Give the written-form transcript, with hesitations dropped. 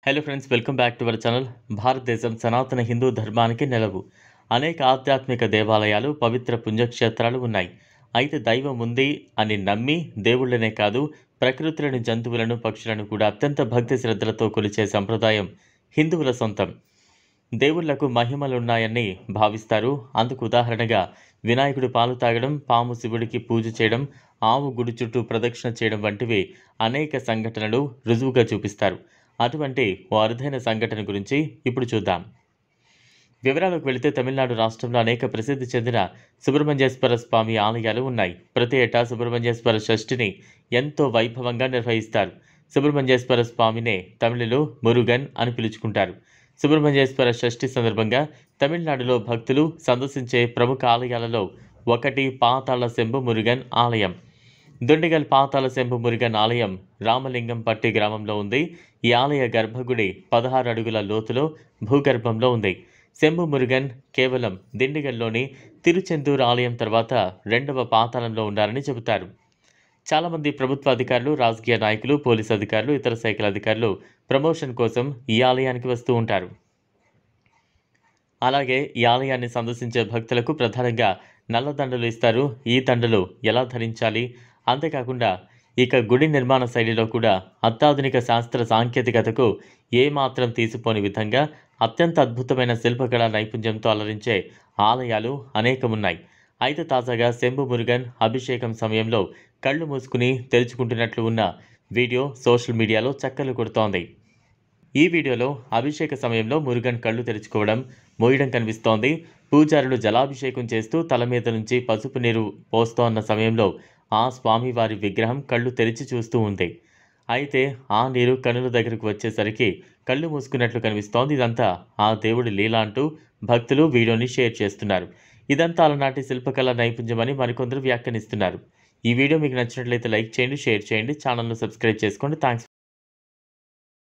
Hello friends, welcome back to our channel. భారతదేశం సనాతన హిందూ ధర్మానికి నెలవు. అనేక ఆధ్యాత్మిక దేవాలయాలు, పవిత్ర పుణ్యక్షేత్రాలు ఉన్నాయి. అయితే దైవం ఉంది అని నమ్మి దేవుళ్ళనే కాదు, ప్రకృతిలోని జంతువులను, పక్షులను కూడా అత్యంత భక్తి శ్రద్ధలతో కొలిచే సంప్రదాయం హిందువుల సొంతం. దేవుళ్లకు మహిమలున్నాయని భావిస్తారు. అందుకు ఉదాహరణగా వినాయకుడు పాలు తాగడం, పాము శివుడికి పూజ చేయడం, ఆవు గుడి చుట్టూ ప్రదక్షిణ చేయడం వంటివి అనేక సంఘటనలు రుజువుగా చూపిస్తారు. అటువంటి ఓ అరుదైన సంఘటన గురించి ఇప్పుడు చూద్దాం. వివరాలకు వెళితే తమిళనాడు రాష్ట్రంలో అనేక ప్రసిద్ధి చెందిన సుబ్రహ్మణ్యేశ్వర స్వామి ఆలయాలు ఉన్నాయి. ప్రతి ఏటా సుబ్రహ్మణ్యేశ్వర షష్ఠిని ఎంతో వైభవంగా నిర్వహిస్తారు. సుబ్రహ్మణ్యేశ్వర స్వామినే తమిళులు మురుగన్ అని పిలుచుకుంటారు. సుబ్రహ్మణ్యేశ్వర షష్ఠి సందర్భంగా తమిళనాడులో భక్తులు సందర్శించే ప్రముఖ ఆలయాలలో ఒకటి పాతాళ శంభు మురుగన్ ఆలయం. దుండిగల్ పాతాళ శంభు మురుగన్ ఆలయం రామలింగం పట్టి గ్రామంలో ఉంది. ఈ ఆలయ గర్భగుడి 16 అడుగుల లోతులో భూగర్భంలో ఉంది. శంభు మురుగన్ కేవలం దిండిగల్లోని తిరుచెందూరు ఆలయం తర్వాత రెండవ పాతాళంలో ఉన్నారని చెబుతారు. చాలామంది ప్రభుత్వ అధికారులు, రాజకీయ నాయకులు, పోలీసు అధికారులు, ఇతర శాఖల అధికారులు ప్రమోషన్ కోసం ఈ ఆలయానికి వస్తూ ఉంటారు. అలాగే ఈ ఆలయాన్ని సందర్శించే భక్తులకు ప్రధానంగా నల్లదండలు ఇస్తారు. ఈ దండలు ఎలా ధరించాలి, అంతేకాకుండా ఇక గుడి నిర్మాణ శైలిలో కూడా అత్యాధునిక శాస్త్ర సాంకేతికతకు ఏమాత్రం తీసిపోని విధంగా అత్యంత అద్భుతమైన శిల్పకళా నైపుణ్యంతో అలరించే ఆలయాలు అనేకమున్నాయి. అయితే తాజాగా శంభు మురుగన్ అభిషేకం సమయంలో కళ్ళు మూసుకుని తెరుచుకుంటున్నట్లు ఉన్న వీడియో సోషల్ మీడియాలో చక్కర్లు కొడుతోంది. ఈ వీడియోలో అభిషేక సమయంలో మురుగన్ కళ్ళు తెరుచుకోవడం, మోయడం కనిపిస్తోంది. పూజారులు జలాభిషేకం చేస్తూ తల మీద నుంచి పసుపు నీరు పోస్తోన్న సమయంలో ఆ స్వామివారి విగ్రహం కళ్ళు తెరిచి చూస్తూ ఉంది. అయితే ఆ నీరు కనుల దగ్గరకు వచ్చేసరికి కళ్ళు మూసుకున్నట్లు కనిపిస్తోంది. ఇదంతా ఆ దేవుడి లీల అంటూ భక్తులు వీడియోని షేర్ చేస్తున్నారు. ఇదంతా అలనాటి శిల్పకళ నైపుణ్యమని మరికొందరు వ్యాఖ్యానిస్తున్నారు. ఈ వీడియో మీకు నచ్చినట్లయితే లైక్ చేయండి, షేర్ చేయండి, ఛానల్ను సబ్స్క్రైబ్ చేసుకోండి. థ్యాంక్స్.